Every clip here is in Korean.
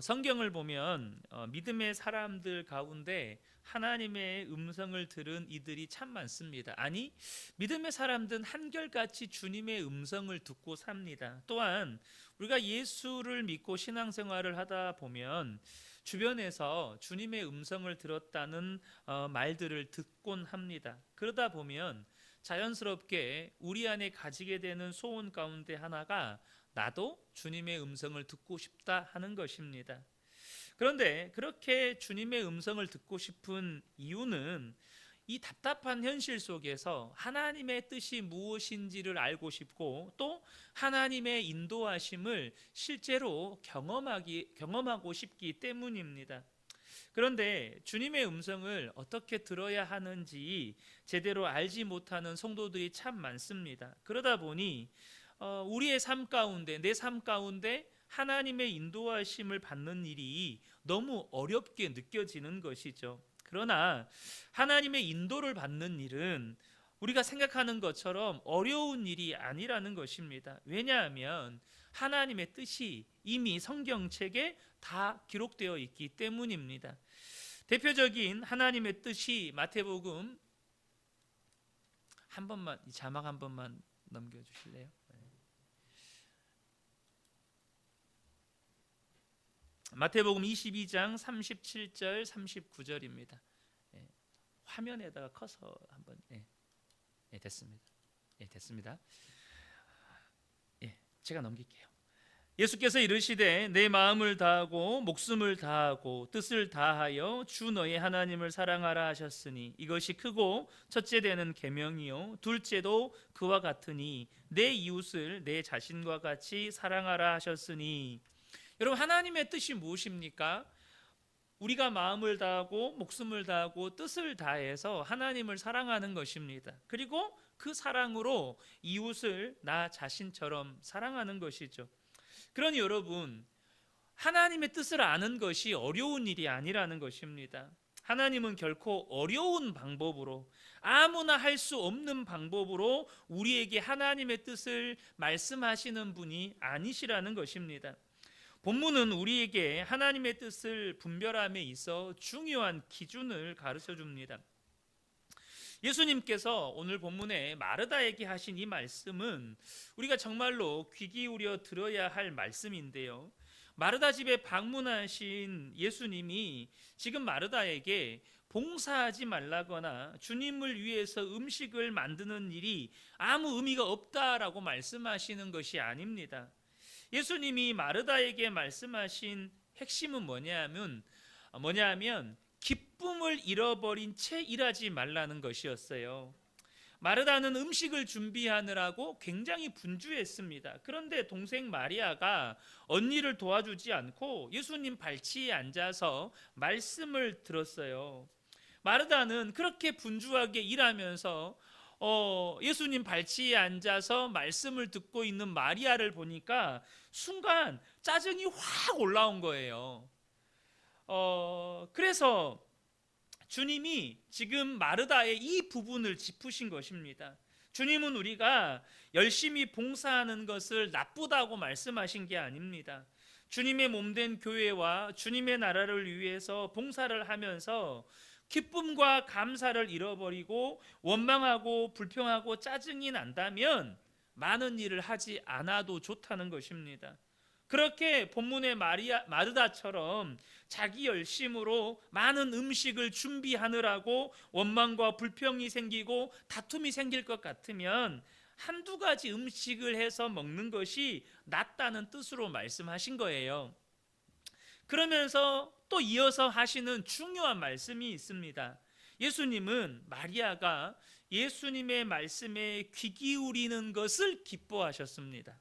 성경을 보면 믿음의 사람들 가운데 하나님의 음성을 들은 이들이 참 많습니다. 아니, 믿음의 사람들은 한결같이 주님의 음성을 듣고 삽니다. 또한 우리가 예수를 믿고 신앙생활을 하다 보면 주변에서 주님의 음성을 들었다는 말들을 듣곤 합니다. 그러다 보면 자연스럽게 우리 안에 가지게 되는 소원 가운데 하나가 나도 주님의 음성을 듣고 싶다 하는 것입니다. 그런데 그렇게 주님의 음성을 듣고 싶은 이유는 이 답답한 현실 속에서 하나님의 뜻이 무엇인지를 알고 싶고 또 하나님의 인도하심을 실제로 경험하고 싶기 때문입니다. 그런데 주님의 음성을 어떻게 들어야 하는지 제대로 알지 못하는 성도들이 참 많습니다. 그러다 보니 우리의 삶 가운데, 내 삶 가운데 하나님의 인도하심을 받는 일이 너무 어렵게 느껴지는 것이죠. 그러나 하나님의 인도를 받는 일은 우리가 생각하는 것처럼 어려운 일이 아니라는 것입니다. 왜냐하면 하나님의 뜻이 이미 성경책에 다 기록되어 있기 때문입니다. 대표적인 하나님의 뜻이 마태복음 한 번만, 이 자막 한 번만 넘겨주실래요? 마태복음 22장 37절 39절입니다. 화면에다가 커서 한번 됐습니다. 됐습니다. 제가 넘길게요. 예수께서 이르시되 내 마음을 다하고 목숨을 다하고 뜻을 다하여 주 너의 하나님을 사랑하라 하셨으니 이것이 크고 첫째 되는 계명이요 둘째도 그와 같으니 내 이웃을 내 자신과 같이 사랑하라 하셨으니. 여러분, 하나님의 뜻이 무엇입니까? 우리가 마음을 다하고 목숨을 다하고 뜻을 다해서 하나님을 사랑하는 것입니다. 그리고 그 사랑으로 이웃을 나 자신처럼 사랑하는 것이죠. 그러니 여러분, 하나님의 뜻을 아는 것이 어려운 일이 아니라는 것입니다. 하나님은 결코 어려운 방법으로, 아무나 할 수 없는 방법으로 우리에게 하나님의 뜻을 말씀하시는 분이 아니시라는 것입니다. 본문은 우리에게 하나님의 뜻을 분별함에 있어 중요한 기준을 가르쳐 줍니다. 예수님께서 오늘 본문에 마르다에게 하신 이 말씀은 우리가 정말로 귀 기울여 들어야 할 말씀인데요. 마르다 집에 방문하신 예수님이 지금 마르다에게 봉사하지 말라거나 주님을 위해서 음식을 만드는 일이 아무 의미가 없다라고 말씀하시는 것이 아닙니다. 예수님이 마르다에게 말씀하신 핵심은 뭐냐면 기쁨을 잃어버린 채 일하지 말라는 것이었어요. 마르다는 음식을 준비하느라고 굉장히 분주했습니다. 그런데 동생 마리아가 언니를 도와주지 않고 예수님 발치에 앉아서 말씀을 들었어요. 마르다는 그렇게 분주하게 일하면서 예수님 발치에 앉아서 말씀을 듣고 있는 마리아를 보니까 순간 짜증이 확 올라온 거예요. 그래서 주님이 지금 마르다의 이 부분을 짚으신 것입니다. 주님은 우리가 열심히 봉사하는 것을 나쁘다고 말씀하신 게 아닙니다. 주님의 몸된 교회와 주님의 나라를 위해서 봉사를 하면서 기쁨과 감사를 잃어버리고 원망하고 불평하고 짜증이 난다면 많은 일을 하지 않아도 좋다는 것입니다. 그렇게 본문의 마르다처럼 자기 열심으로 많은 음식을 준비하느라고 원망과 불평이 생기고 다툼이 생길 것 같으면 한두 가지 음식을 해서 먹는 것이 낫다는 뜻으로 말씀하신 거예요. 그러면서 또 이어서 하시는 중요한 말씀이 있습니다. 예수님은 마리아가 예수님의 말씀에 귀 기울이는 것을 기뻐하셨습니다.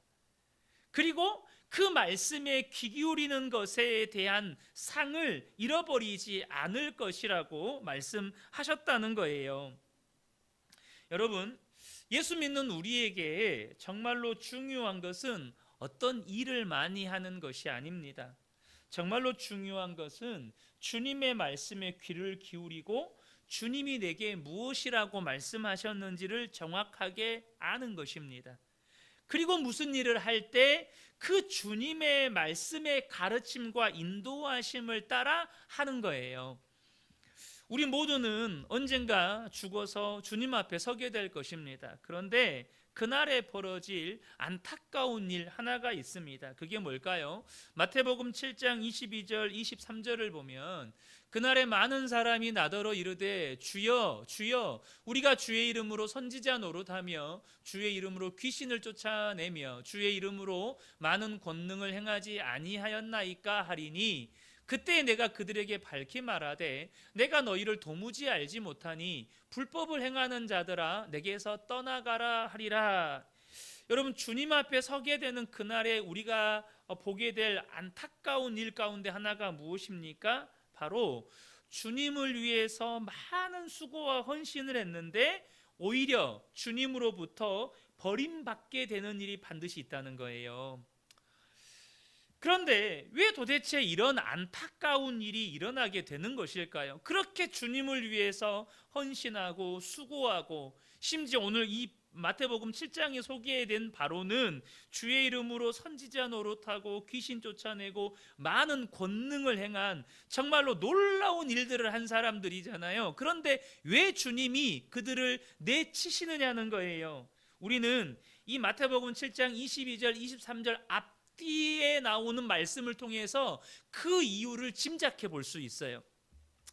그리고 그 말씀에 귀 기울이는 것에 대한 상을 잃어버리지 않을 것이라고 말씀하셨다는 거예요. 여러분, 예수 믿는 우리에게 정말로 중요한 것은 어떤 일을 많이 하는 것이 아닙니다. 정말로 중요한 것은 주님의 말씀에 귀를 기울이고 주님이 내게 무엇이라고 말씀하셨는지를 정확하게 아는 것입니다. 그리고 무슨 일을 할 때 그 주님의 말씀의 가르침과 인도하심을 따라 하는 거예요. 우리 모두는 언젠가 죽어서 주님 앞에 서게 될 것입니다. 그런데 그날에 벌어질 안타까운 일 하나가 있습니다. 그게 뭘까요? 마태복음 7장 22절 23절을 보면 그날에 많은 사람이 나더러 이르되 주여 주여 우리가 주의 이름으로 선지자 노릇하며 주의 이름으로 귀신을 쫓아내며 주의 이름으로 많은 권능을 행하지 아니하였나이까 하리니 그때 내가 그들에게 밝히 말하되 내가 너희를 도무지 알지 못하니 불법을 행하는 자들아 내게서 떠나가라 하리라. 여러분, 주님 앞에 서게 되는 그날에 우리가 보게 될 안타까운 일 가운데 하나가 무엇입니까? 바로 주님을 위해서 많은 수고와 헌신을 했는데 오히려 주님으로부터 버림받게 되는 일이 반드시 있다는 거예요. 그런데 왜 도대체 이런 안타까운 일이 일어나게 되는 것일까요? 그렇게 주님을 위해서 헌신하고 수고하고, 심지어 오늘 이 마태복음 7장에 소개된 바로는 주의 이름으로 선지자 노릇하고 귀신 쫓아내고 많은 권능을 행한 정말로 놀라운 일들을 한 사람들이잖아요. 그런데 왜 주님이 그들을 내치시느냐는 거예요. 우리는 이 마태복음 7장 22절 23절 앞뒤에 나오는 말씀을 통해서 그 이유를 짐작해 볼 수 있어요.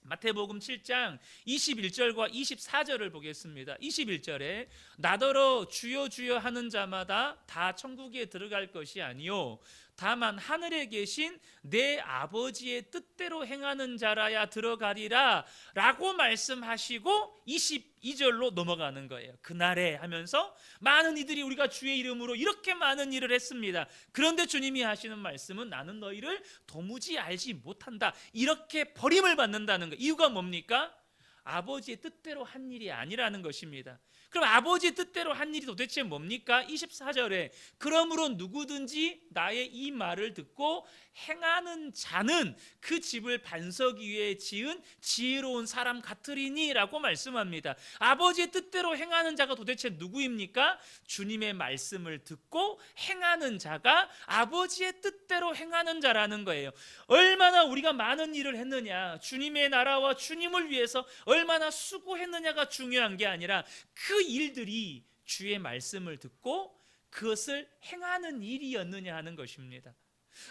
마태복음 7장 21절과 24절을 보겠습니다. 21절에 나더러 주여 주여 하는 자마다 다 천국에 들어갈 것이 아니요 다만 하늘에 계신 내 아버지의 뜻대로 행하는 자라야 들어가리라 라고 말씀하시고 22절로 넘어가는 거예요. 그날에 하면서 많은 이들이 우리가 주의 이름으로 이렇게 많은 일을 했습니다. 그런데 주님이 하시는 말씀은 나는 너희를 도무지 알지 못한다. 이렇게 버림을 받는다는 거예요. 이유가 뭡니까? 아버지의 뜻대로 한 일이 아니라는 것입니다. 그럼 아버지의 뜻대로 한 일이 도대체 뭡니까? 24절에 그러므로 누구든지 나의 이 말을 듣고 행하는 자는 그 집을 반석 위에 지은 지혜로운 사람 같으리니 라고 말씀합니다. 아버지의 뜻대로 행하는 자가 도대체 누구입니까? 주님의 말씀을 듣고 행하는 자가 아버지의 뜻대로 행하는 자라는 거예요. 얼마나 우리가 많은 일을 했느냐, 주님의 나라와 주님을 위해서 얼마나 수고했느냐가 중요한 게 아니라 그 일들이 주의 말씀을 듣고 그것을 행하는 일이었느냐 하는 것입니다.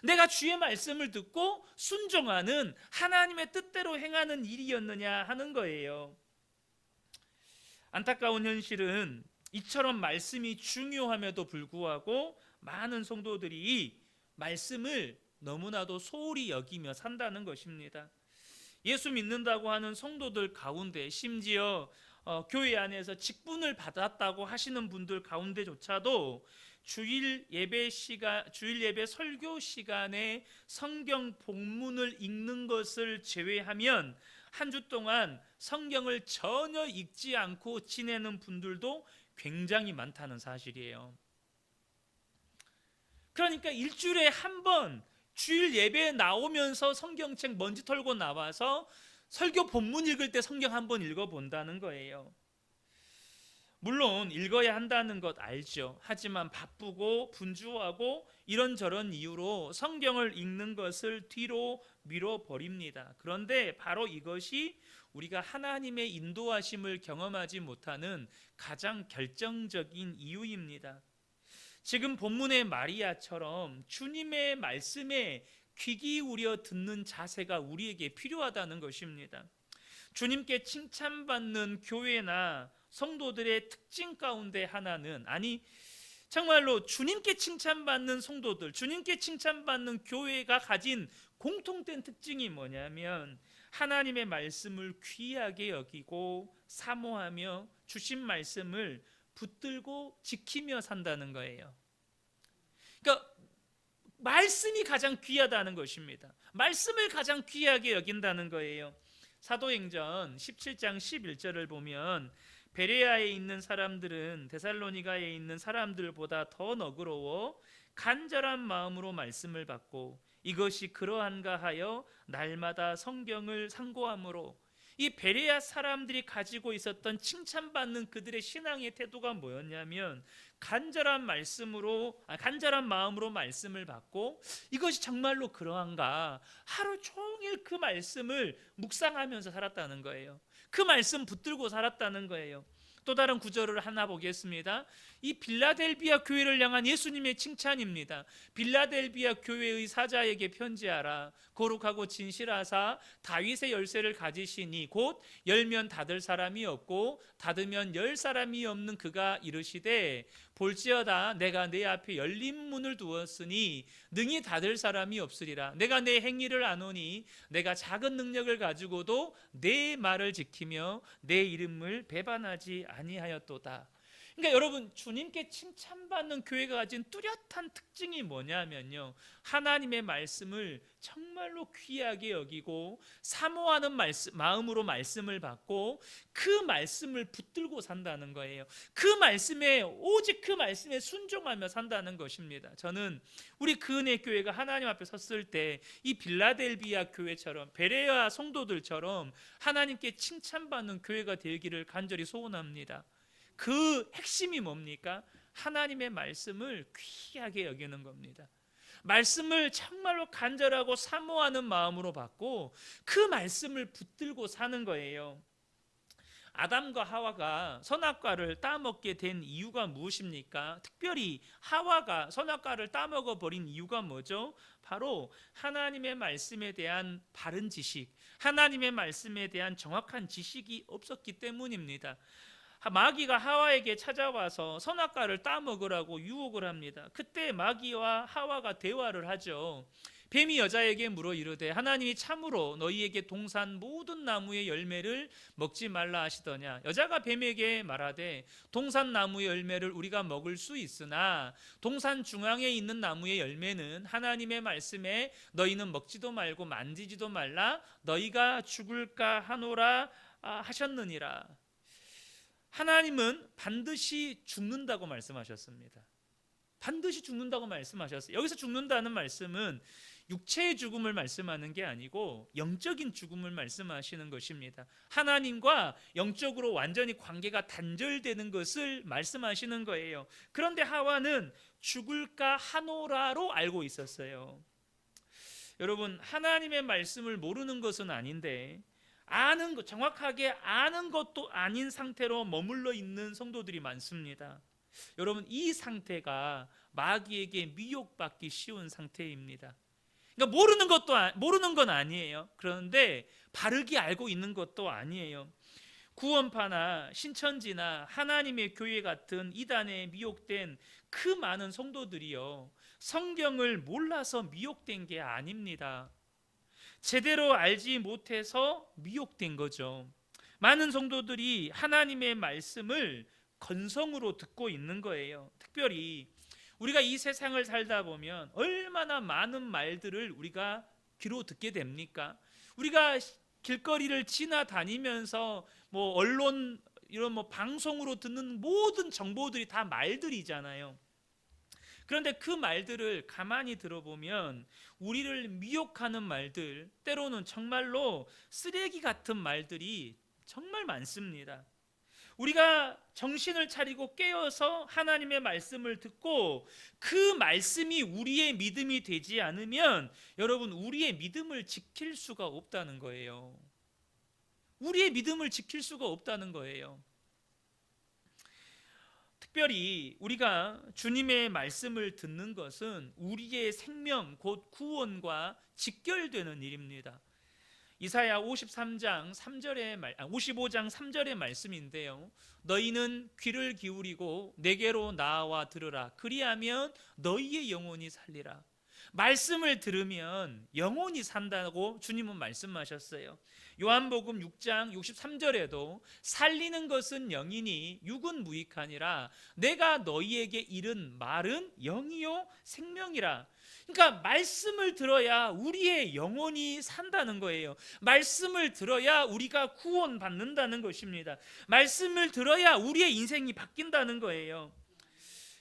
내가 주의 말씀을 듣고 순종하는 하나님의 뜻대로 행하는 일이었느냐 하는 거예요. 안타까운 현실은 이처럼 말씀이 중요함에도 불구하고 많은 성도들이 말씀을 너무나도 소홀히 여기며 산다는 것입니다. 예수 믿는다고 하는 성도들 가운데 심지어 교회 안에서 직분을 받았다고 하시는 분들 가운데조차도 주일 예배 설교 시간에 성경 본문을 읽는 것을 제외하면 한 주 동안 성경을 전혀 읽지 않고 지내는 분들도 굉장히 많다는 사실이에요. 그러니까 일주일에 한 번 주일 예배에 나오면서 성경책 먼지 털고 나와서 설교 본문 읽을 때 성경 한번 읽어본다는 거예요. 물론 읽어야 한다는 것 알죠. 하지만 바쁘고 분주하고 이런저런 이유로 성경을 읽는 것을 뒤로 밀어버립니다. 그런데 바로 이것이 우리가 하나님의 인도하심을 경험하지 못하는 가장 결정적인 이유입니다. 지금 본문의 마리아처럼 주님의 말씀에 귀 기울여 듣는 자세가 우리에게 필요하다는 것입니다. 주님께 칭찬받는 교회나 성도들의 특징 가운데 하나는, 아니 정말로 주님께 칭찬받는 성도들, 주님께 칭찬받는 교회가 가진 공통된 특징이 뭐냐면 하나님의 말씀을 귀하게 여기고 사모하며 주신 말씀을 붙들고 지키며 산다는 거예요. 그러니까 말씀이 가장 귀하다는 것입니다. 말씀을 가장 귀하게 여긴다는 거예요. 사도행전 17장 11절을 보면 베레아에 있는 사람들은 데살로니가에 있는 사람들보다 더 너그러워 간절한 마음으로 말씀을 받고 이것이 그러한가 하여 날마다 성경을 상고함으로, 이 베레아 사람들이 가지고 있었던 칭찬받는 그들의 신앙의 태도가 뭐였냐면 간절한 간절한 마음으로 말씀을 받고 이것이 정말로 그러한가 하루 종일 그 말씀을 묵상하면서 살았다는 거예요. 그 말씀 붙들고 살았다는 거예요. 또 다른 구절을 하나 보겠습니다. 이 빌라델비아 교회를 향한 예수님의 칭찬입니다. 빌라델비아 교회의 사자에게 편지하라. 거룩하고 진실하사 다윗의 열쇠를 가지시니 곧 열면 닫을 사람이 없고 닫으면 열 사람이 없는 그가 이르시되 볼지어다 내가 내 앞에 열린 문을 두었으니 능히 닫을 사람이 없으리라. 내가 내 행위를 아노니 내가 작은 능력을 가지고도 내 말을 지키며 내 이름을 배반하지 아니하였도다. 그러니까 여러분, 주님께 칭찬받는 교회가 가진 뚜렷한 특징이 뭐냐면요, 하나님의 말씀을 정말로 귀하게 여기고 사모하는 마음으로 말씀을 받고 그 말씀을 붙들고 산다는 거예요. 오직 그 말씀에 순종하며 산다는 것입니다. 저는 우리 그은혜 교회가 하나님 앞에 섰을 때 이 빌라델비아 교회처럼, 베레아 성도들처럼 하나님께 칭찬받는 교회가 되기를 간절히 소원합니다. 그 핵심이 뭡니까? 하나님의 말씀을 귀하게 여기는 겁니다. 말씀을 정말로 간절하고 사모하는 마음으로 받고 그 말씀을 붙들고 사는 거예요. 아담과 하와가 선악과를 따먹게 된 이유가 무엇입니까? 특별히 하와가 선악과를 따먹어 버린 이유가 뭐죠? 바로 하나님의 말씀에 대한 바른 지식, 하나님의 말씀에 대한 정확한 지식이 없었기 때문입니다. 마귀가 하와에게 찾아와서 선악과를 따먹으라고 유혹을 합니다. 그때 마귀와 하와가 대화를 하죠. 뱀이 여자에게 물어 이르되 하나님이 참으로 너희에게 동산 모든 나무의 열매를 먹지 말라 하시더냐. 여자가 뱀에게 말하되 동산 나무의 열매를 우리가 먹을 수 있으나 동산 중앙에 있는 나무의 열매는 하나님의 말씀에 너희는 먹지도 말고 만지지도 말라 너희가 죽을까 하노라 하셨느니라. 하나님은 반드시 죽는다고 말씀하셨습니다. 반드시 죽는다고 말씀하셨어요. 여기서 죽는다는 말씀은 육체의 죽음을 말씀하는 게 아니고 영적인 죽음을 말씀하시는 것입니다. 하나님과 영적으로 완전히 관계가 단절되는 것을 말씀하시는 거예요. 그런데 하와는 죽을까 하노라로 알고 있었어요. 여러분, 하나님의 말씀을 모르는 것은 아닌데 정확하게 아는 것도 아닌 상태로 머물러 있는 성도들이 많습니다. 여러분, 이 상태가 마귀에게 미혹받기 쉬운 상태입니다. 그러니까 모르는 건 아니에요. 그런데 바르게 알고 있는 것도 아니에요. 구원파나 신천지나 하나님의 교회 같은 이단에 미혹된 그 많은 성도들이요, 성경을 몰라서 미혹된 게 아닙니다. 제대로 알지 못해서 미혹된 거죠. 많은 성도들이 하나님의 말씀을 건성으로 듣고 있는 거예요. 특별히 우리가 이 세상을 살다 보면 얼마나 많은 말들을 우리가 귀로 듣게 됩니까? 우리가 길거리를 지나다니면서 언론 이런 방송으로 듣는 모든 정보들이 다 말들이잖아요. 그런데 그 말들을 가만히 들어보면 우리를 미혹하는 말들, 때로는 정말로 쓰레기 같은 말들이 정말 많습니다. 우리가 정신을 차리고 깨어서 하나님의 말씀을 듣고 그 말씀이 우리의 믿음이 되지 않으면 여러분, 우리의 믿음을 지킬 수가 없다는 거예요. 우리의 믿음을 지킬 수가 없다는 거예요. 특별히 우리가 주님의 말씀을 듣는 것은 우리의 생명 곧 구원과 직결되는 일입니다. 이사야 55장 3절의 말씀인데요, 너희는 귀를 기울이고 내게로 나와 들으라. 그리하면 너희의 영혼이 살리라. 말씀을 들으면 영혼이 산다고 주님은 말씀하셨어요. 요한복음 6장 63절에도 살리는 것은 영이니 육은 무익하니라. 내가 너희에게 이른 말은 영이요 생명이라. 그러니까 말씀을 들어야 우리의 영혼이 산다는 거예요. 말씀을 들어야 우리가 구원받는다는 것입니다. 말씀을 들어야 우리의 인생이 바뀐다는 거예요.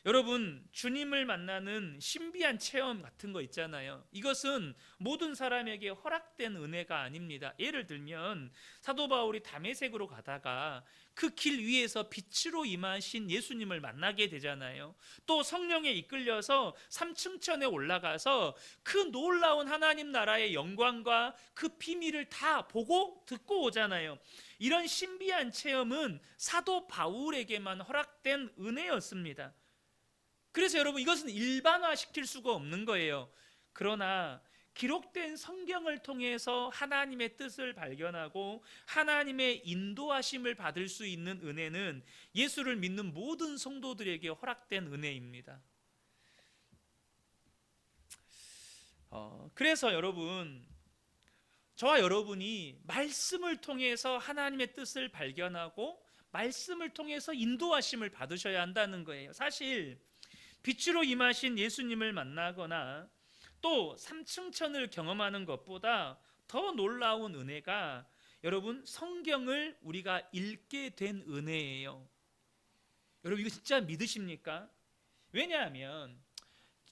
여러분, 주님을 만나는 신비한 체험 같은 거 있잖아요. 이것은 모든 사람에게 허락된 은혜가 아닙니다. 예를 들면 사도 바울이 다메섹으로 가다가 그 길 위에서 빛으로 임하신 예수님을 만나게 되잖아요. 또 성령에 이끌려서 삼층천에 올라가서 그 놀라운 하나님 나라의 영광과 그 비밀을 다 보고 듣고 오잖아요. 이런 신비한 체험은 사도 바울에게만 허락된 은혜였습니다. 그래서 여러분, 이것은 일반화시킬 수가 없는 거예요. 그러나 기록된 성경을 통해서 하나님의 뜻을 발견하고 하나님의 인도하심을 받을 수 있는 은혜는 예수를 믿는 모든 성도들에게 허락된 은혜입니다. 그래서 여러분, 저와 여러분이 말씀을 통해서 하나님의 뜻을 발견하고 말씀을 통해서 인도하심을 받으셔야 한다는 거예요. 사실 빛으로 임하신 예수님을 만나거나 또 삼층천을 경험하는 것보다 더 놀라운 은혜가 여러분, 성경을 우리가 읽게 된 은혜예요. 여러분, 이거 진짜 믿으십니까? 왜냐하면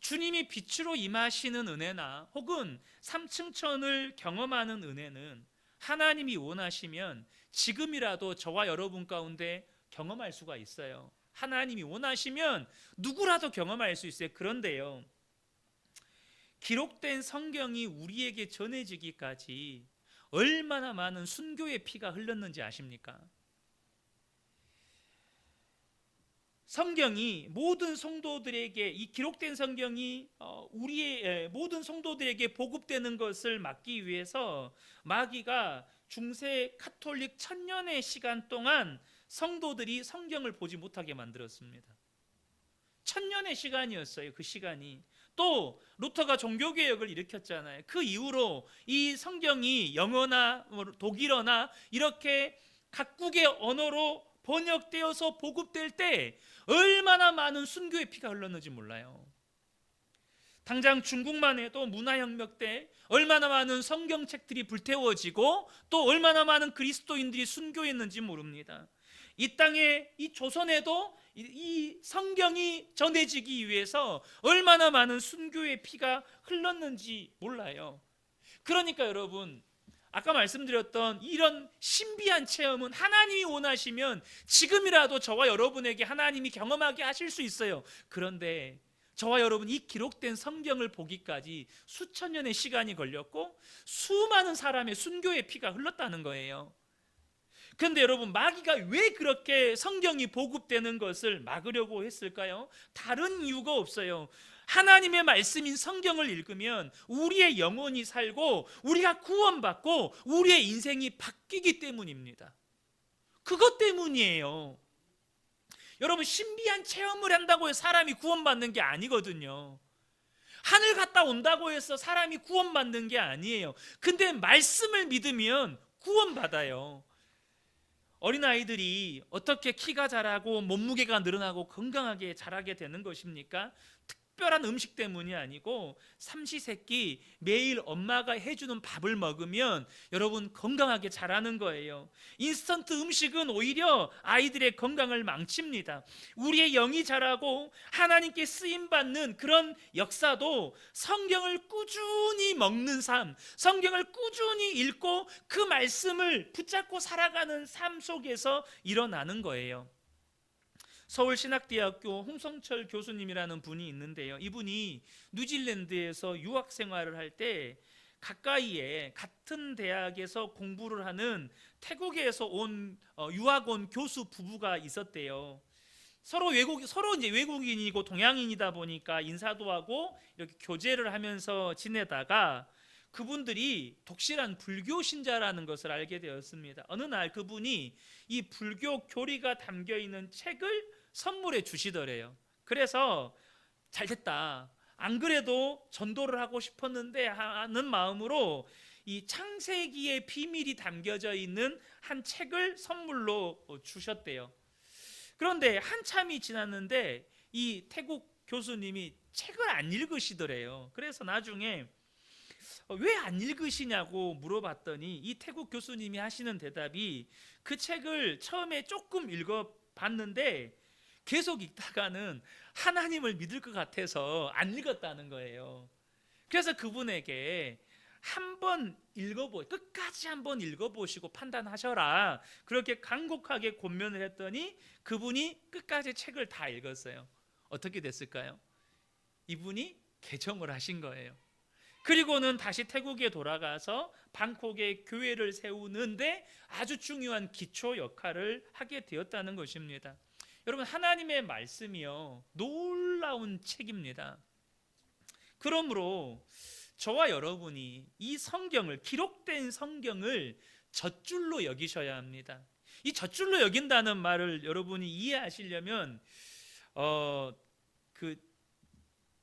주님이 빛으로 임하시는 은혜나 혹은 삼층천을 경험하는 은혜는 하나님이 원하시면 지금이라도 저와 여러분 가운데 경험할 수가 있어요. 하나님이 원하시면 누구라도 경험할 수 있어요. 그런데요, 기록된 성경이 우리에게 전해지기까지 얼마나 많은 순교의 피가 흘렀는지 아십니까? 성경이 모든 성도들에게, 이 기록된 성경이 우리의 모든 성도들에게 보급되는 것을 막기 위해서 마귀가 중세 카톨릭 1000년의 시간 동안 성도들이 성경을 보지 못하게 만들었습니다. 1000년의 시간이었어요. 그 시간이. 또 루터가 종교개혁을 일으켰잖아요. 그 이후로 이 성경이 영어나 독일어나 이렇게 각국의 언어로 번역되어서 보급될 때 얼마나 많은 순교의 피가 흘렀는지 몰라요. 당장 중국만 해도 문화혁명 때 얼마나 많은 성경책들이 불태워지고 또 얼마나 많은 그리스도인들이 순교했는지 모릅니다. 이 땅에, 이 조선에도 이 성경이 전해지기 위해서 얼마나 많은 순교의 피가 흘렀는지 몰라요. 그러니까 여러분, 아까 말씀드렸던 이런 신비한 체험은 하나님이 원하시면 지금이라도 저와 여러분에게 하나님이 경험하게 하실 수 있어요. 그런데 저와 여러분, 이 기록된 성경을 보기까지 수천 년의 시간이 걸렸고 수많은 사람의 순교의 피가 흘렀다는 거예요. 그런데 여러분, 마귀가 왜 그렇게 성경이 보급되는 것을 막으려고 했을까요? 다른 이유가 없어요. 하나님의 말씀인 성경을 읽으면 우리의 영혼이 살고 우리가 구원받고 우리의 인생이 바뀌기 때문입니다. 그것 때문이에요. 여러분, 신비한 체험을 한다고 해서 사람이 구원받는 게 아니거든요. 하늘 갔다 온다고 해서 사람이 구원받는 게 아니에요. 근데 말씀을 믿으면 구원받아요. 어린아이들이 어떻게 키가 자라고 몸무게가 늘어나고 건강하게 자라게 되는 것입니까? 특별한 음식 때문이 아니고 삼시세끼 매일 엄마가 해주는 밥을 먹으면 여러분 건강하게 자라는 거예요. 인스턴트 음식은 오히려 아이들의 건강을 망칩니다. 우리의 영이 자라고 하나님께 쓰임받는 그런 역사도 성경을 꾸준히 먹는 삶, 성경을 꾸준히 읽고 그 말씀을 붙잡고 살아가는 삶 속에서 일어나는 거예요. 서울신학대학교 홍성철 교수님이라는 분이 있는데요, 이분이 뉴질랜드에서 유학 생활을 할 때 가까이에 같은 대학에서 공부를 하는 태국에서 온 유학 온 교수 부부가 있었대요. 서로 이제 외국인이고 동양인이다 보니까 인사도 하고 이렇게 교제를 하면서 지내다가 그분들이 독실한 불교 신자라는 것을 알게 되었습니다. 어느 날 그분이 이 불교 교리가 담겨 있는 책을 선물해 주시더래요. 그래서 잘됐다, 안 그래도 전도를 하고 싶었는데 하는 마음으로 이 창세기의 비밀이 담겨져 있는 한 책을 선물로 주셨대요. 그런데 한참이 지났는데 이 태국 교수님이 책을 안 읽으시더래요. 그래서 나중에 왜 안 읽으시냐고 물어봤더니 이 태국 교수님이 하시는 대답이, 그 책을 처음에 조금 읽어봤는데 계속 읽다가는 하나님을 믿을 것 같아서 안 읽었다는 거예요. 그래서 그분에게 한번 끝까지 한번 읽어보시고 판단하셔라, 그렇게 간곡하게 권면을 했더니 그분이 끝까지 책을 다 읽었어요. 어떻게 됐을까요? 이분이 개종을 하신 거예요. 그리고는 다시 태국에 돌아가서 방콕에 교회를 세우는데 아주 중요한 기초 역할을 하게 되었다는 것입니다. 여러분, 하나님의 말씀이요, 놀라운 책입니다. 그러므로 저와 여러분이 이 성경을, 기록된 성경을 젖줄로 여기셔야 합니다. 이 젖줄로 여긴다는 말을 여러분이 이해하시려면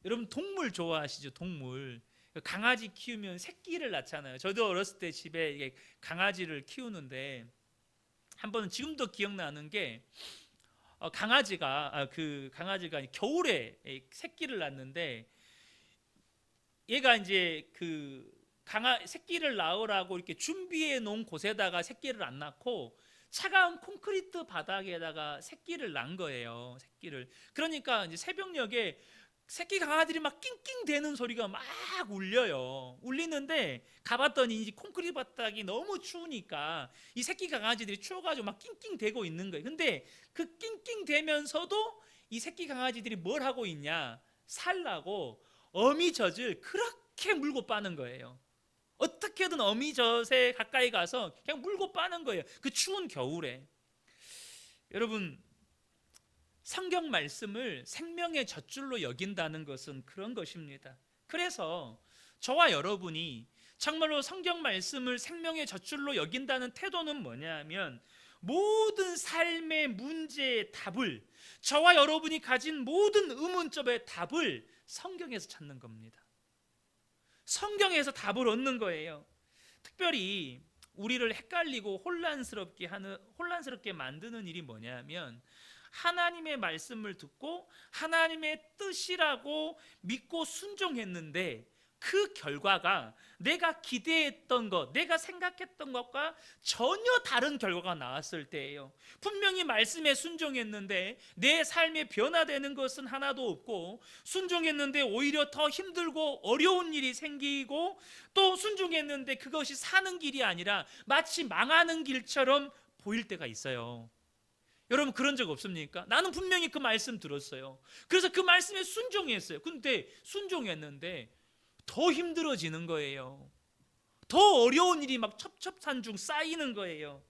여러분 동물 좋아하시죠? 동물. 강아지 키우면 새끼를 낳잖아요. 저도 어렸을 때 집에 강아지를 키우는데 한 번은 지금도 기억나는 게 강아지가 겨울에 새끼를 낳는데 얘가 이제 새끼를 낳으라고 이렇게 준비해 놓은 곳에다가 새끼를 안 낳고 차가운 콘크리트 바닥에다가 새끼를 낳은 거예요. 새끼를. 그러니까 이제 새벽녘에 새끼 강아지들이 막 낑낑대는 소리가 막 울려요. 울리는데 가봤더니 이제 콘크리트 바닥이 너무 추우니까 이 새끼 강아지들이 추워가지고 막 낑낑대고 있는 거예요. 근데 그 낑낑대면서도 이 새끼 강아지들이 뭘 하고 있냐, 살라고 어미젖을 그렇게 물고 빠는 거예요. 어떻게든 어미젖에 가까이 가서 그냥 물고 빠는 거예요. 그 추운 겨울에. 여러분, 성경 말씀을 생명의 젖줄로 여긴다는 것은 그런 것입니다. 그래서 저와 여러분이 정말로 성경 말씀을 생명의 젖줄로 여긴다는 태도는 뭐냐 하면, 모든 삶의 문제의 답을, 저와 여러분이 가진 모든 의문점의 답을 성경에서 찾는 겁니다. 성경에서 답을 얻는 거예요. 특별히 우리를 헷갈리고 혼란스럽게 만드는 일이 뭐냐면, 하나님의 말씀을 듣고 하나님의 뜻이라고 믿고 순종했는데 그 결과가 내가 기대했던 것, 내가 생각했던 것과 전혀 다른 결과가 나왔을 때예요. 분명히 말씀에 순종했는데 내 삶에 변화되는 것은 하나도 없고, 순종했는데 오히려 더 힘들고 어려운 일이 생기고, 또 순종했는데 그것이 사는 길이 아니라 마치 망하는 길처럼 보일 때가 있어요. 여러분, 그런 적 없습니까? 나는 분명히 그 말씀 들었어요. 그래서 그 말씀에 순종했어요. 근데 순종했는데 더 힘들어지는 거예요. 더 어려운 일이 막 첩첩산중 쌓이는 거예요.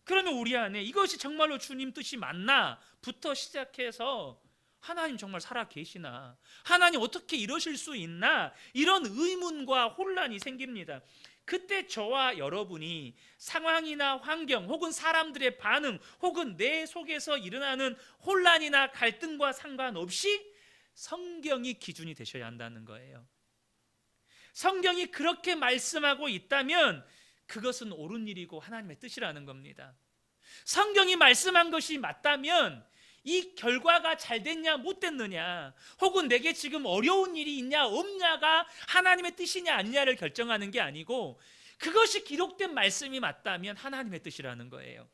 그러면 우리 안에 이것이 정말로 주님 뜻이 맞나? 부터 시작해서 하나님 정말 살아 계시나? 하나님 어떻게 이러실 수 있나? 이런 의문과 혼란이 생깁니다. 그때 저와 여러분이 상황이나 환경 혹은 사람들의 반응 혹은 내 속에서 일어나는 혼란이나 갈등과 상관없이 성경이 기준이 되셔야 한다는 거예요. 성경이 그렇게 말씀하고 있다면 그것은 옳은 일이고 하나님의 뜻이라는 겁니다. 성경이 말씀한 것이 맞다면 이 결과가 잘 됐냐 못 됐느냐, 혹은 내게 지금 어려운 일이 있냐 없냐가 하나님의 뜻이냐 아니냐를 결정하는 게 아니고, 그것이 기록된 말씀이 맞다면 하나님의 뜻이라는 거예요.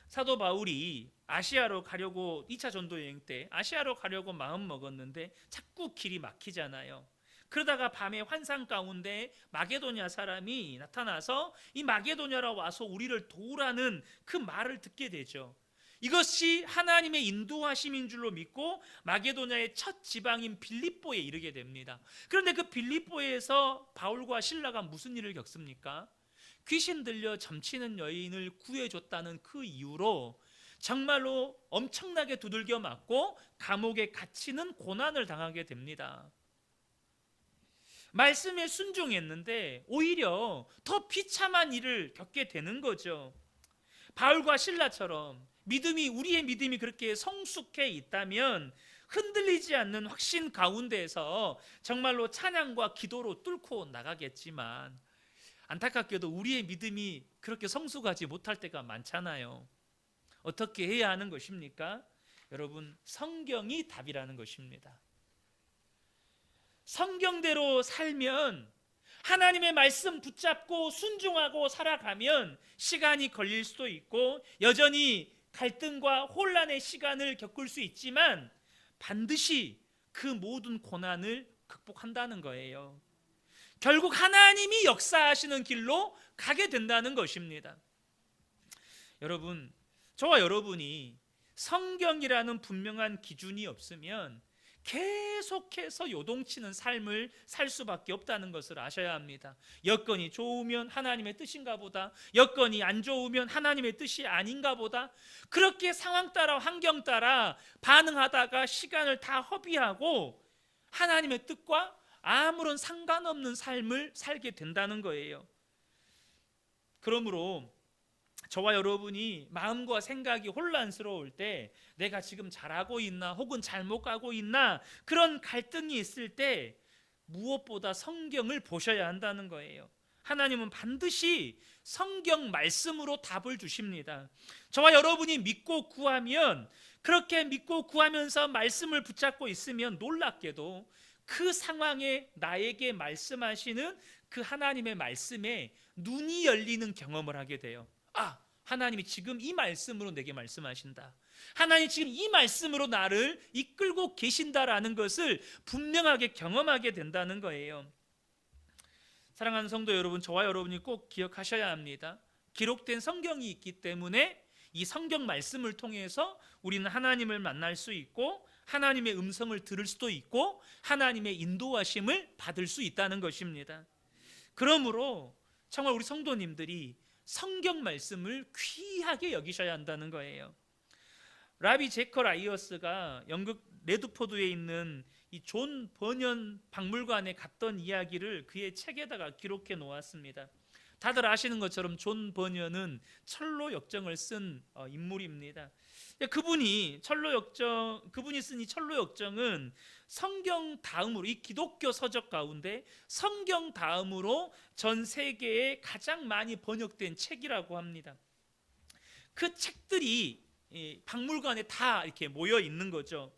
사도 바울이 아시아로 가려고 2차 전도 여행 때 아시아로 가려고 마음 먹었는데 자꾸 길이 막히잖아요. 그러다가 밤에 환상 가운데 마게도냐 사람이 나타나서 이 마게도냐로 와서 우리를 도우라는 그 말을 듣게 되죠. 이것이 하나님의 인도하심인 줄로 믿고 마게도냐의 첫 지방인 빌립보에 이르게 됩니다. 그런데 그 빌립보에서 바울과 실라가 무슨 일을 겪습니까? 귀신 들려 점치는 여인을 구해줬다는 그 이유로 정말로 엄청나게 두들겨 맞고 감옥에 갇히는 고난을 당하게 됩니다. 말씀에 순종했는데 오히려 더 비참한 일을 겪게 되는 거죠. 바울과 실라처럼 우리의 믿음이 그렇게 성숙해 있다면 흔들리지 않는 확신 가운데에서 정말로 찬양과 기도로 뚫고 나가겠지만, 안타깝게도 우리의 믿음이 그렇게 성숙하지 못할 때가 많잖아요. 어떻게 해야 하는 것입니까? 여러분, 성경이 답이라는 것입니다. 성경대로 살면, 하나님의 말씀 붙잡고 순종하고 살아가면 시간이 걸릴 수도 있고 여전히 갈등과 혼란의 시간을 겪을 수 있지만 반드시 그 모든 고난을 극복한다는 거예요. 결국 하나님이 역사하시는 길로 가게 된다는 것입니다. 여러분, 저와 여러분이 성경이라는 분명한 기준이 없으면 계속해서 요동치는 삶을 살 수밖에 없다는 것을 아셔야 합니다. 여건이 좋으면 하나님의 뜻인가 보다, 여건이 안 좋으면 하나님의 뜻이 아닌가 보다, 그렇게 상황 따라 환경 따라 반응하다가 시간을 다 허비하고 하나님의 뜻과 아무런 상관없는 삶을 살게 된다는 거예요. 그러므로 저와 여러분이 마음과 생각이 혼란스러울 때 내가 지금 잘하고 있나 혹은 잘못 가고 있나 그런 갈등이 있을 때 무엇보다 성경을 보셔야 한다는 거예요. 하나님은 반드시 성경 말씀으로 답을 주십니다. 저와 여러분이 믿고 구하면, 그렇게 믿고 구하면서 말씀을 붙잡고 있으면 놀랍게도 그 상황에 나에게 말씀하시는 그 하나님의 말씀에 눈이 열리는 경험을 하게 돼요. 하나님이 지금 이 말씀으로 내게 말씀하신다, 하나님 지금 이 말씀으로 나를 이끌고 계신다라는 것을 분명하게 경험하게 된다는 거예요. 사랑하는 성도 여러분, 저와 여러분이 꼭 기억하셔야 합니다. 기록된 성경이 있기 때문에 이 성경 말씀을 통해서 우리는 하나님을 만날 수 있고 하나님의 음성을 들을 수도 있고 하나님의 인도하심을 받을 수 있다는 것입니다. 그러므로 정말 우리 성도님들이 성경 말씀을 귀하게 여기셔야 한다는 거예요. 라비 제커 라이어스가 영국 레드포드에 있는 이 존 버년 박물관에 갔던 이야기를 그의 책에다가 기록해 놓았습니다. 다들 아시는 것처럼 존 버년은 철로 역정을 쓴 인물입니다. 그분이 쓴 이 철로 역정은 성경 다음으로, 이 기독교 서적 가운데 성경 다음으로 전 세계에 가장 많이 번역된 책이라고 합니다. 그 책들이 박물관에 다 이렇게 모여 있는 거죠.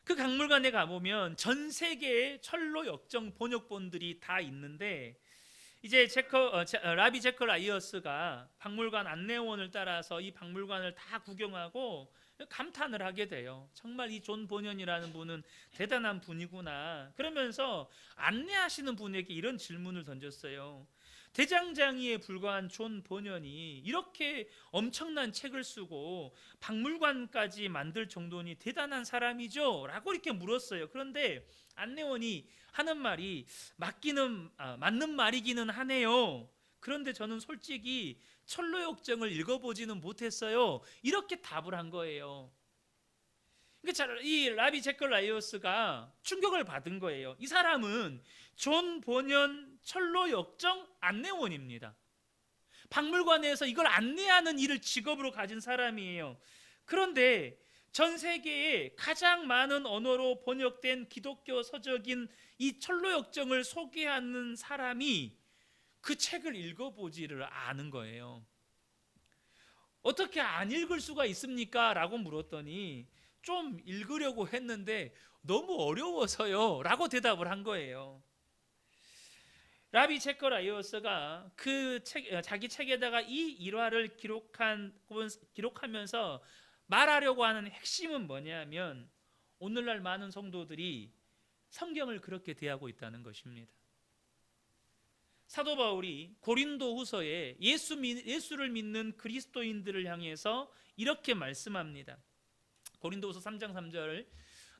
그 박물관에 가보면 전 세계의 철로 역정 번역본들이 다 있는데, 이제 라비 제커 라이어스가 박물관 안내원을 따라서 이 박물관을 다 구경하고 감탄을 하게 돼요. 정말 이 존 버년이라는 분은 대단한 분이구나. 그러면서 안내하시는 분에게 이런 질문을 던졌어요. 대장장이에 불과한 존 버년이 이렇게 엄청난 책을 쓰고 박물관까지 만들 정도니 대단한 사람이죠? 라고 이렇게 물었어요. 그런데 안내원이 하는 말이 맞는 말이기는 하네요. 그런데 저는 솔직히 철로역정을 읽어보지는 못했어요. 이렇게 답을 한 거예요. 그러니까 이 라비 제커 라이어스가 충격을 받은 거예요. 이 사람은 존 버년 철로역정 안내원입니다. 박물관에서 이걸 안내하는 일을 직업으로 가진 사람이에요. 그런데 전 세계에 가장 많은 언어로 번역된 기독교 서적인 이 철로역정을 소개하는 사람이 그 책을 읽어보지를 않은 거예요. 어떻게 안 읽을 수가 있습니까? 라고 물었더니 좀 읽으려고 했는데 너무 어려워서요 라고 대답을 한 거예요. 라비 제커 라이어스가 자기 책에다가 이 일화를 기록하면서 말하려고 하는 핵심은 뭐냐면, 오늘날 많은 성도들이 성경을 그렇게 대하고 있다는 것입니다. 사도 바울이 고린도 후서에 예수를 믿는 그리스도인들을 향해서 이렇게 말씀합니다. 고린도 후서 3장 3절,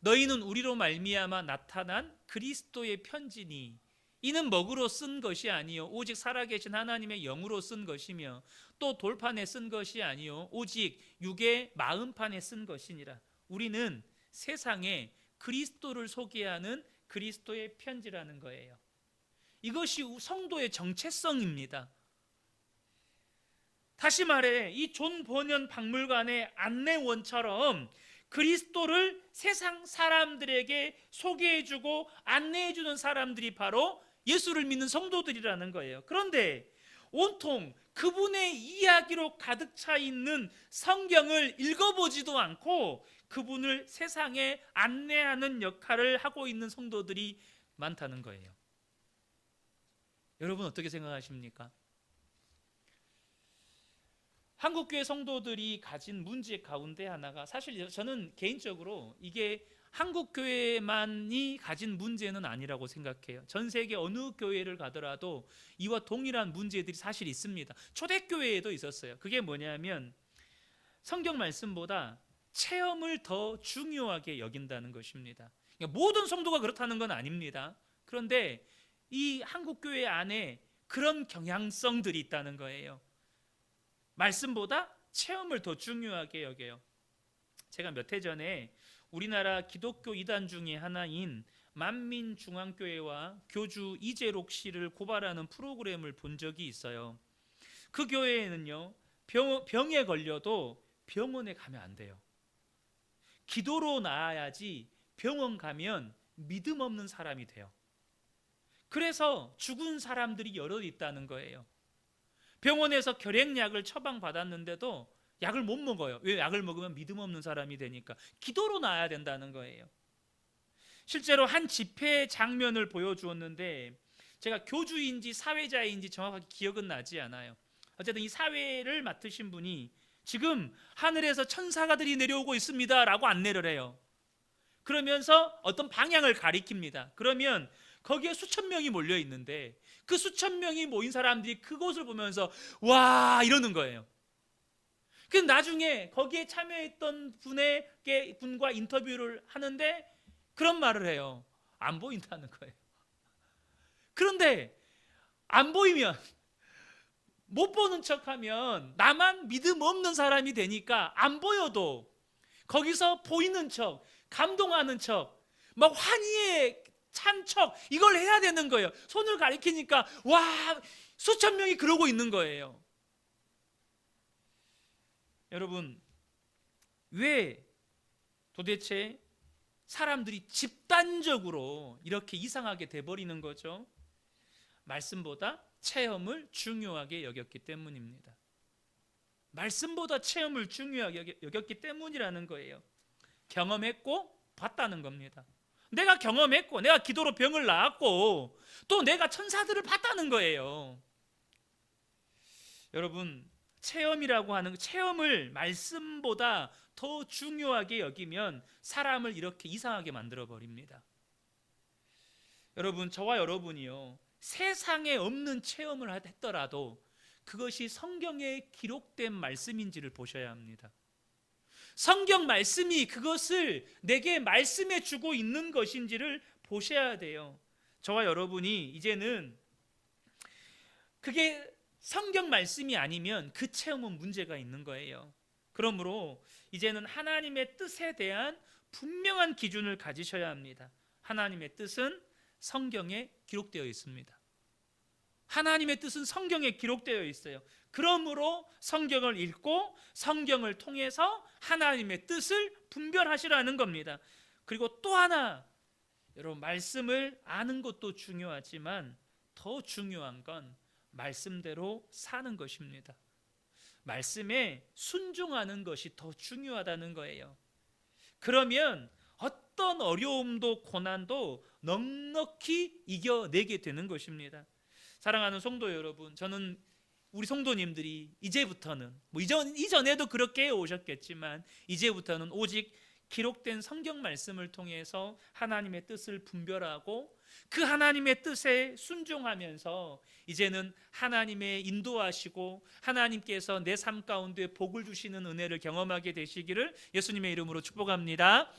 너희는 우리로 말미암아 나타난 그리스도의 편지니 이는 먹으로 쓴 것이 아니요 오직 살아계신 하나님의 영으로 쓴 것이며 또 돌판에 쓴 것이 아니요 오직 육의 마음판에 쓴 것이니라. 우리는 세상에 그리스도를 소개하는 그리스도의 편지라는 거예요. 이것이 성도의 정체성입니다. 다시 말해 이 존 버년 박물관의 안내원처럼 그리스도를 세상 사람들에게 소개해주고 안내해주는 사람들이 바로 예수를 믿는 성도들이라는 거예요. 그런데 온통 그분의 이야기로 가득 차 있는 성경을 읽어보지도 않고 그분을 세상에 안내하는 역할을 하고 있는 성도들이 많다는 거예요. 여러분 어떻게 생각하십니까? 한국교회 성도들이 가진 문제 가운데 하나가, 사실 저는 개인적으로 이게 한국교회만이 가진 문제는 아니라고 생각해요. 전 세계 어느 교회를 가더라도 이와 동일한 문제들이 사실 있습니다. 초대교회에도 있었어요. 그게 뭐냐면 성경 말씀보다 체험을 더 중요하게 여긴다는 것입니다. 그러니까 모든 성도가 그렇다는 건 아닙니다. 그런데 이 한국교회 안에 그런 경향성들이 있다는 거예요. 말씀보다 체험을 더 중요하게 여겨요. 제가 몇 해 전에 우리나라 기독교 이단 중에 하나인 만민중앙교회와 교주 이재록 씨를 고발하는 프로그램을 본 적이 있어요. 그 교회에는요, 병에 걸려도 병원에 가면 안 돼요. 기도로 나아야지 병원 가면 믿음 없는 사람이 돼요. 그래서 죽은 사람들이 여럿 있다는 거예요. 병원에서 결핵약을 처방받았는데도 약을 못 먹어요. 왜? 약을 먹으면 믿음 없는 사람이 되니까. 기도로 나아야 된다는 거예요. 실제로 한 집회 장면을 보여주었는데, 제가 교주인지 사회자인지 정확하게 기억은 나지 않아요. 어쨌든 이 사회를 맡으신 분이 지금 하늘에서 천사가들이 내려오고 있습니다 라고 안내를 해요. 그러면서 어떤 방향을 가리킵니다. 그러면 거기에 수천 명이 몰려 있는데, 그 수천 명이 모인 사람들이 그곳을 보면서 와 이러는 거예요. 그래서 나중에 거기에 참여했던 분과 인터뷰를 하는데 그런 말을 해요. 안 보인다는 거예요. 그런데 안 보이면, 못 보는 척하면 나만 믿음 없는 사람이 되니까 안 보여도 거기서 보이는 척, 감동하는 척, 막 환희에 찬 척, 이걸 해야 되는 거예요. 손을 가리키니까 와 수천 명이 그러고 있는 거예요. 여러분, 왜 도대체 사람들이 집단적으로 이렇게 이상하게 돼버리는 거죠? 말씀보다 체험을 중요하게 여겼기 때문입니다. 말씀보다 체험을 중요하게 여겼기 때문이라는 거예요. 경험했고 봤다는 겁니다. 내가 경험했고, 내가 기도로 병을 나았고, 또 내가 천사들을 봤다는 거예요. 여러분, 체험이라고 하는, 체험을 말씀보다 더 중요하게 여기면 사람을 이렇게 이상하게 만들어 버립니다. 여러분, 저와 여러분이요, 세상에 없는 체험을 했더라도 그것이 성경에 기록된 말씀인지를 보셔야 합니다. 성경 말씀이 그것을 내게 말씀해 주고 있는 것인지를 보셔야 돼요. 저와 여러분이 이제는 그게 성경 말씀이 아니면 그 체험은 문제가 있는 거예요. 그러므로 이제는 하나님의 뜻에 대한 분명한 기준을 가지셔야 합니다. 하나님의 뜻은 성경에 기록되어 있습니다. 하나님의 뜻은 성경에 기록되어 있어요. 그러므로 성경을 읽고 성경을 통해서 하나님의 뜻을 분별하시라는 겁니다. 그리고 또 하나, 여러분, 말씀을 아는 것도 중요하지만 더 중요한 건 말씀대로 사는 것입니다. 말씀에 순종하는 것이 더 중요하다는 거예요. 그러면 어떤 어려움도 고난도 넉넉히 이겨내게 되는 것입니다. 사랑하는 성도 여러분, 저는 우리 성도님들이 이제부터는, 이전에도 그렇게 해오셨겠지만 이제부터는 오직 기록된 성경 말씀을 통해서 하나님의 뜻을 분별하고 그 하나님의 뜻에 순종하면서 이제는 하나님의 인도하시고 하나님께서 내 삶 가운데 복을 주시는 은혜를 경험하게 되시기를 예수님의 이름으로 축복합니다.